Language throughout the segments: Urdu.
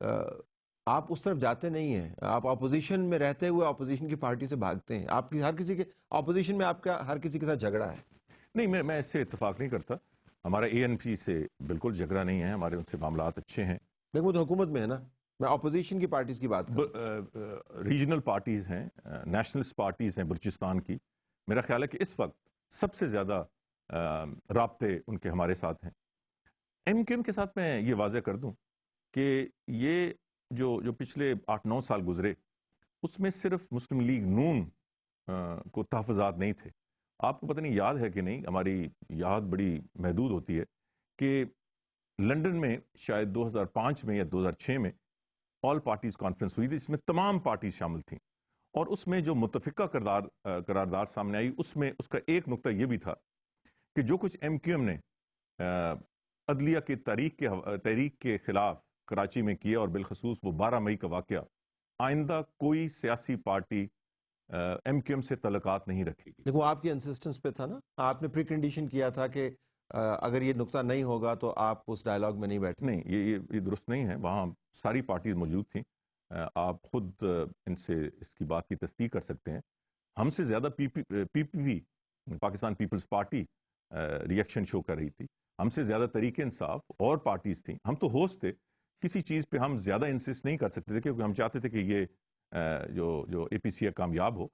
آپ اس طرف جاتے نہیں ہیں, آپ اپوزیشن میں رہتے ہوئے اپوزیشن کی پارٹی سے بھاگتے ہیں. آپ کی ہر کسی کے اپوزیشن میں آپ کا ہر کسی کے ساتھ جھگڑا ہے. نہیں, میں اس سے اتفاق نہیں کرتا. ہمارا اے این پی سے بالکل جھگڑا نہیں ہے, ہمارے ان سے معاملات اچھے ہیں. لیکن وہ تو حکومت میں ہے نا, میں اپوزیشن کی پارٹیز کی بات کروں. ریجنل پارٹیز ہیں, نیشنلسٹ پارٹیز ہیں بلوچستان کی. میرا خیال ہے کہ اس وقت سب سے زیادہ رابطے ان کے ہمارے ساتھ ہیں. ایم کیو ایم کے ساتھ میں یہ واضح کر دوں کہ یہ جو پچھلے 8-9 سال گزرے, اس میں صرف مسلم لیگ نون کو تحفظات نہیں تھے. آپ کو پتہ نہیں یاد ہے کہ نہیں, ہماری یاد بڑی محدود ہوتی ہے, کہ لنڈن میں شاید 2005 میں یا 2006 میں آل پارٹیز کانفرنس ہوئی تھی, جس میں تمام پارٹیز شامل تھیں, اور اس میں جو متفقہ قرارداد سامنے آئی, اس کا ایک نقطہ یہ بھی تھا کہ جو کچھ ایم کیو ایم نے عدلیہ کی تحریک کے خلاف کراچی میں کیا, اور بالخصوص وہ 12 مئی کا واقعہ, آئندہ کوئی سیاسی پارٹی ایم کیو ایم سے تعلقات نہیں رکھے گی. لیکن وہ آپ کی انسسٹنس پہ تھا نا, آپ نے پری کنڈیشن کیا تھا کہ اگر یہ نقطہ نہیں ہوگا تو آپ اس ڈائلاگ میں نہیں بیٹھیں. نہیں, یہ درست نہیں ہے. وہاں ساری پارٹیز موجود تھیں. آپ خود ان سے اس کی بات کی تصدیق کر سکتے ہیں. ہم سے زیادہ پی پی پاکستان پیپلز پارٹی ریئیکشن شو کر رہی تھی. ہم سے زیادہ تحریک انصاف اور پارٹیز تھیں. ہم تو ہوسٹ تھے, کسی چیز پہ ہم زیادہ انسسٹ نہیں کر سکتے تھے, کیونکہ ہم چاہتے تھے کہ یہ جو اے پی سی کامیاب ہو.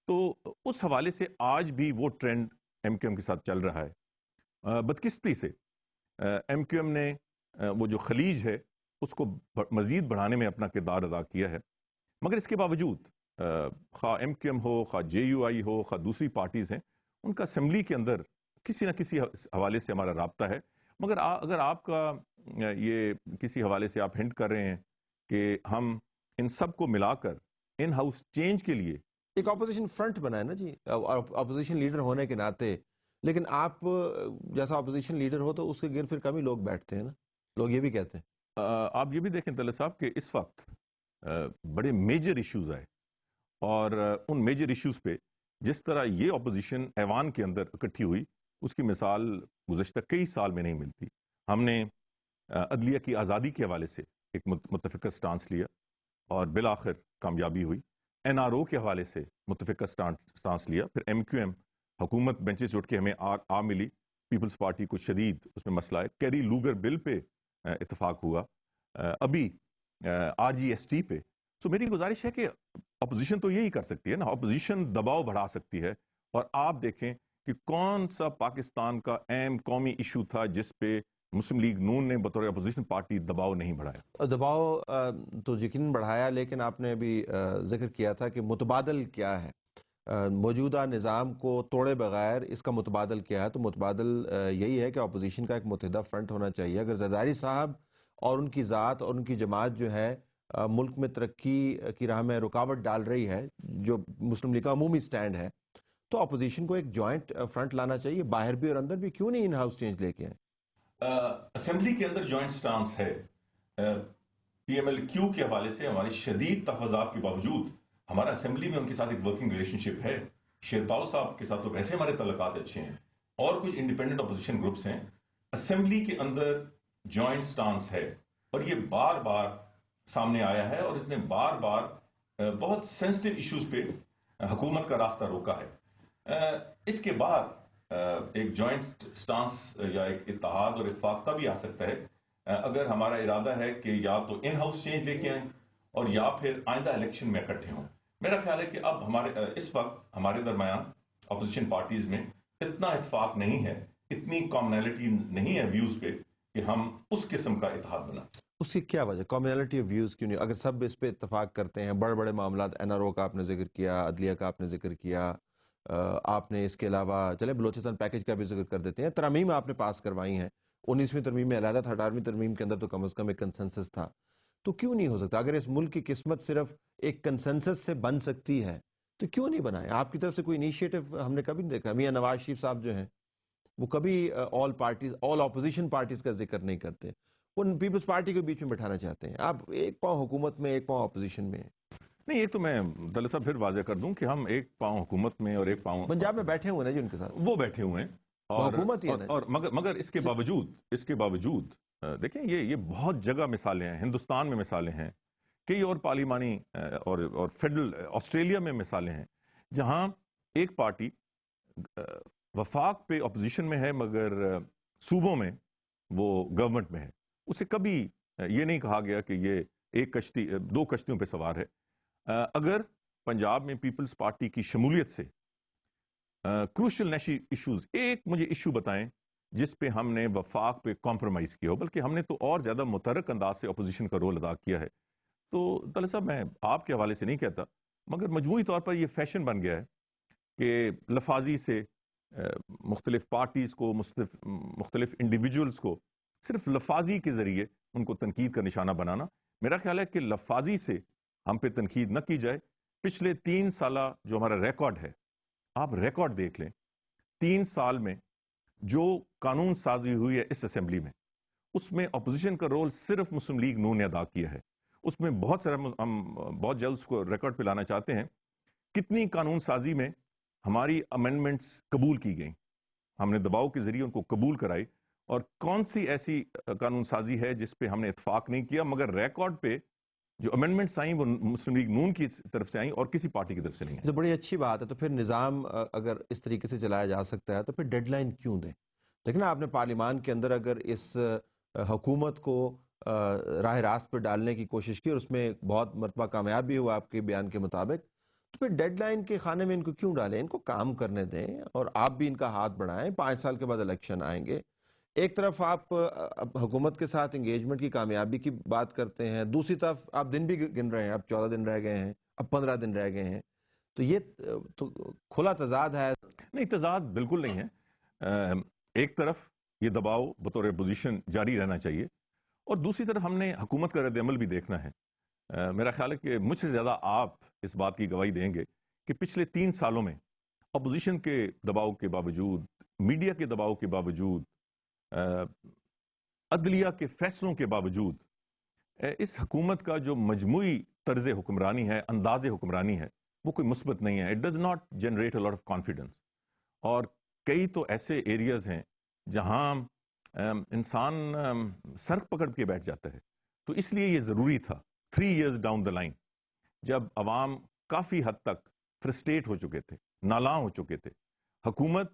تو اس حوالے سے آج بھی وہ ٹرینڈ ایم کیو ایم کے ساتھ چل رہا ہے. بدقسمتی سے ایم کیو ایم نے وہ جو خلیج ہے اس کو مزید بڑھانے میں اپنا کردار ادا کیا ہے. مگر اس کے باوجود خواہ ایم کیو ایم ہو, خواہ جے یو آئی ہو, خواہ دوسری پارٹیز ہیں, ان کا اسمبلی کے اندر کسی نہ کسی حوالے سے ہمارا رابطہ ہے. مگر اگر آپ کا یہ کسی حوالے سے آپ ہنٹ کر رہے ہیں کہ ہم ان سب کو ملا کر ان ہاؤس چینج کے لیے ایک اپوزیشن فرنٹ بنا ہے نا جی, اپوزیشن لیڈر ہونے کے ناطے, لیکن آپ جیسا اپوزیشن لیڈر ہو تو اس کے گرد پھر کم ہی لوگ بیٹھتے ہیں نا, لوگ یہ بھی کہتے ہیں. آپ یہ بھی دیکھیں طلعت صاحب کہ اس وقت بڑے میجر ایشوز آئے, اور ان میجر ایشوز پہ جس طرح یہ اپوزیشن ایوان کے اندر اکٹھی ہوئی, اس کی مثال گزشتہ کئی سال میں نہیں ملتی. ہم نے عدلیہ کی آزادی کے حوالے سے ایک متفقہ سٹانس لیا اور بالآخر کامیابی ہوئی. این آر او کے حوالے سے متفقہ سٹانس لیا, پھر ایم کیو ایم حکومت بینچز سے اٹھ کے ہمیں آ ملی, پیپلز پارٹی کو شدید اس میں مسئلہ ہے. کیری لوگر بل پہ اتفاق ہوا, ابھی آر جی ایس ٹی پہ. سو میری گزارش ہے کہ اپوزیشن تو یہی کر سکتی ہے نا, اپوزیشن دباؤ بڑھا سکتی ہے. اور آپ دیکھیں کہ کون سا پاکستان کا اہم قومی ایشو تھا جس پہ مسلم لیگ نون نے بطور اپوزیشن پارٹی دباؤ نہیں بڑھایا. دباؤ تو یقیناً بڑھایا, لیکن آپ نے ابھی ذکر کیا تھا کہ متبادل کیا ہے, موجودہ نظام کو توڑے بغیر اس کا متبادل کیا ہے. تو متبادل یہی ہے کہ اپوزیشن کا ایک متحدہ فرنٹ ہونا چاہیے. اگر زرداری صاحب اور ان کی ذات اور ان کی جماعت جو ہے ملک میں ترقی کی راہ میں رکاوٹ ڈال رہی ہے, جو مسلم لیگ کا عمومی سٹینڈ ہے, تو اپوزیشن کو ایک جوائنٹ فرنٹ لانا چاہیے, باہر بھی اور اندر بھی. کیوں نہیں ان ہاؤس چینج لے کے آئیں؟ اسمبلی کے اندر جوائنٹ سٹانس ہے. پی ایم ایل کیو کے حوالے سے ہماری شدید تحفظات کے باوجود ہمارا اسمبلی میں ان کے ساتھ ایک ورکنگ ریلیشن شپ ہے. شیرپاؤ صاحب کے ساتھ تو ویسے ہمارے تعلقات اچھے ہیں, اور کچھ انڈیپینڈنٹ اپوزیشن گروپس ہیں. اسمبلی کے اندر جوائنٹ سٹانس ہے, اور یہ بار بار سامنے آیا ہے, اور اس نے بار بار بہت سینسٹیو ایشوز پہ حکومت کا راستہ روکا ہے. اس کے بعد ایک جوائنٹ سٹانس یا ایک اتحاد اور اتفاق تب ہی آ سکتا ہے اگر ہمارا ارادہ ہے کہ یا تو ان ہاؤس چینج لے کے آئیں اور یا پھر آئندہ الیکشن میں اکٹھے ہوں. میرا خیال ہے کہ اب اس وقت ہمارے درمیان اپوزیشن پارٹیز میں اتنا اتفاق نہیں ہے, اتنی کامنالٹی نہیں ہے ویوز پہ کہ ہم اس قسم کا اتحاد بنا. اس کی کیا وجہ, کامنالٹی آف ویوز کیوں نہیں؟ اگر سب اس پہ اتفاق کرتے ہیں, بڑے بڑے معاملات, این آر او کا آپ نے ذکر کیا, عدلیہ کا آپ نے ذکر کیا, آپ نے اس کے علاوہ چلے بلوچستان پیکج کا بھی ذکر کر دیتے ہیں, ترامیم آپ نے پاس کروائی ہیں, 19ویں ترمیم میں علیحدہ تھا, 18ویں ترمیم کے اندر تو کم از کم ایک کنسنسس تھا. تو کیوں نہیں ہو سکتا؟ اگر اس ملک کی قسمت صرف ایک کنسنسس سے بن سکتی ہے تو کیوں نہیں بنائے؟ آپ کی طرف سے کوئی انیشیٹو ہم نے کبھی نہیں دیکھا. میاں نواز شریف صاحب جو ہیں وہ کبھی آل اپوزیشن پارٹیز کا ذکر نہیں کرتے, وہ پیپلز پارٹی کے بیچ میں بٹھانا چاہتے ہیں. آپ ایک پاؤں حکومت میں, ایک پاؤں اپوزیشن میں. نہیں, ایک تو میں طلعت صاحب پھر واضح کر دوں کہ ہم ایک پاؤں حکومت میں اور ایک پاؤں پنجاب میں بیٹھے ہوئے ہیں جی ان کے ساتھ, وہ بیٹھے ہوئے ہیں, وہ حکومت ہی ہے نا. اور مگر اس کے باوجود دیکھیں یہ بہت جگہ مثالیں ہیں، ہندوستان میں مثالیں ہیں، کئی اور پارلیمانی اور فیڈرل آسٹریلیا میں مثالیں ہیں جہاں ایک پارٹی وفاق پہ اپوزیشن میں ہے مگر صوبوں میں وہ گورنمنٹ میں ہے. اسے کبھی یہ نہیں کہا گیا کہ یہ دو کشتیوں پہ سوار ہے. اگر پنجاب میں پیپلز پارٹی کی شمولیت سے کروشل نیشنل ایشوز، ایک مجھے ایشو بتائیں جس پہ ہم نے وفاق پہ کمپرومائز کیا ہو، بلکہ ہم نے تو اور زیادہ متحرک انداز سے اپوزیشن کا رول ادا کیا ہے. تو طلعت صاحب میں آپ کے حوالے سے نہیں کہتا، مگر مجموعی طور پر یہ فیشن بن گیا ہے کہ لفاظی سے مختلف پارٹیز کو، مختلف انڈیویجولز کو صرف لفاظی کے ذریعے ان کو تنقید کا نشانہ بنانا. میرا خیال ہے کہ لفاظی سے ہم پہ تنقید نہ کی جائے. پچھلے 3 سالہ جو ہمارا ریکارڈ ہے، آپ ریکارڈ دیکھ لیں، 3 سال میں جو قانون سازی ہوئی ہے اس اسمبلی میں، اس میں اپوزیشن کا رول صرف مسلم لیگ نون نے ادا کیا ہے. اس میں بہت سارا ہم بہت جلد اس کو ریکارڈ پہ لانا چاہتے ہیں. کتنی قانون سازی میں ہماری امینڈمنٹس قبول کی گئیں، ہم نے دباؤ کے ذریعے ان کو قبول کرائی، اور کون سی ایسی قانون سازی ہے جس پہ ہم نے اتفاق نہیں کیا مگر ریکارڈ پہ جو امینڈمنٹس آئیں وہ مسلم لیگ نون کی طرف سے آئیں اور کسی پارٹی کی طرف سے نہیں آئیں. تو بڑی اچھی بات ہے. تو پھر نظام اگر اس طریقے سے چلایا جا سکتا ہے تو پھر ڈیڈ لائن کیوں دیں؟ لیکن آپ نے پارلیمان کے اندر اگر اس حکومت کو راہ راست پہ ڈالنے کی کوشش کی اور اس میں بہت مرتبہ کامیاب بھی ہوا آپ کے بیان کے مطابق، تو پھر ڈیڈ لائن کے خانے میں ان کو کیوں ڈالیں؟ ان کو کام کرنے دیں اور آپ بھی ان کا ہاتھ بڑھائیں. 5 سال کے بعد الیکشن آئیں گے. ایک طرف آپ حکومت کے ساتھ انگیجمنٹ کی کامیابی کی بات کرتے ہیں، دوسری طرف آپ دن بھی گن رہے ہیں، اب 14 دن رہ گئے ہیں، اب 15 دن رہ گئے ہیں. تو یہ تو کھلا تضاد ہے. نہیں، تضاد بالکل نہیں ہے. ایک طرف یہ دباؤ بطور پوزیشن جاری رہنا چاہیے، اور دوسری طرف ہم نے حکومت کا رد عمل بھی دیکھنا ہے. میرا خیال ہے کہ مجھ سے زیادہ آپ اس بات کی گواہی دیں گے کہ پچھلے 3 سالوں میں اپوزیشن کے دباؤ کے باوجود، میڈیا کے دباؤ کے باوجود، عدلیہ کے فیصلوں کے باوجود، اس حکومت کا جو مجموعی طرز حکمرانی ہے، انداز حکمرانی ہے، وہ کوئی مثبت نہیں ہے. It does not generate a lot of confidence. اور کئی تو ایسے ایریاز ہیں جہاں انسان سر پکڑ کے بیٹھ جاتا ہے. تو اس لیے یہ ضروری تھا 3 years ڈاؤن دا لائن، جب عوام کافی حد تک فرسٹریٹ ہو چکے تھے، نالاں ہو چکے تھے، حکومت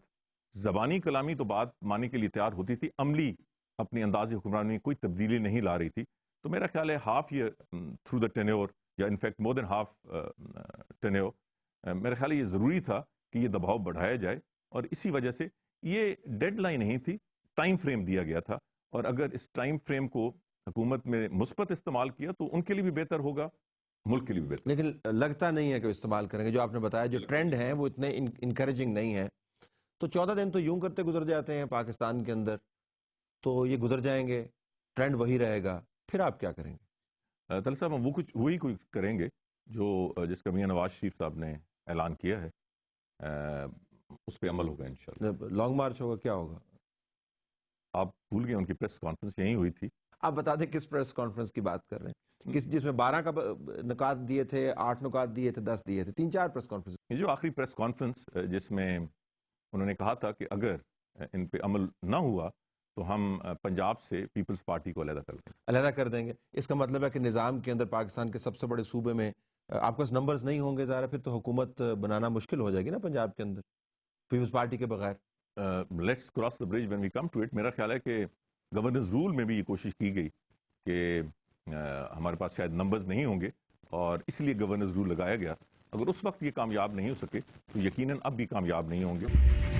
زبانی کلامی تو بات ماننے کے لیے تیار ہوتی تھی، عملی اپنی انداز حکمرانی میں کوئی تبدیلی نہیں لا رہی تھی. تو میرا خیال ہے half year through the tenure, یا in fact more than half tenure, میرا خیال ہے یہ ضروری تھا کہ یہ دباؤ بڑھایا جائے. اور اسی وجہ سے یہ ڈیڈ لائن نہیں تھی، ٹائم فریم دیا گیا تھا. اور اگر اس ٹائم فریم کو حکومت میں مثبت استعمال کیا تو ان کے لیے بھی بہتر ہوگا، ملک کے لیے بھی بہتر. لیکن لگتا نہیں ہے کہ استعمال کریں گے. جو آپ نے بتایا جو ٹرینڈ ہیں وہ اتنے انکریجنگ نہیں ہیں. تو 14 دن تو یوں کرتے گزر جاتے ہیں پاکستان کے اندر، تو یہ گزر جائیں گے، ٹرینڈ وہی رہے گا، پھر آپ کیا کریں گے؟ طلعت صاحب ہم وہی کچھ کریں گے جو جس کا میاں نواز شریف صاحب نے اعلان کیا ہے، اس پہ عمل ہوگا انشاءاللہ. لانگ مارچ ہوگا، کیا ہوگا؟ آپ بھول گئے، ان کی پریس کانفرنس یہیں ہوئی تھی. آپ بتا دیں کس پریس کانفرنس کی بات کر رہے ہیں، جس میں 12 کا نکات دیے تھے، 8 نکات دیے تھے، 10 دیے تھے، 3-4 پریس کانفرنس. یہ جو آخری پریس کانفرنس جس میں انہوں نے کہا تھا کہ اگر ان پہ عمل نہ ہوا تو ہم پنجاب سے پیپلز پارٹی کو علیحدہ کر دیں گے. اس کا مطلب ہے کہ نظام کے اندر پاکستان کے سب سے بڑے صوبے میں آپ کے پاس نمبرز نہیں ہوں گے، ظاہر ہے پھر تو حکومت بنانا مشکل ہو جائے گی نا پنجاب کے اندر پیپلز پارٹی کے بغیر. Let's cross the bridge when we come to it. میرا خیال ہے کہ گورننس رول میں بھی یہ کوشش کی گئی کہ ہمارے پاس شاید نمبرز نہیں ہوں گے، اور اس لیے گورننس رول لگایا گیا. اگر اس وقت یہ کامیاب نہیں ہو سکے تو یقیناً اب بھی کامیاب نہیں ہوں گے.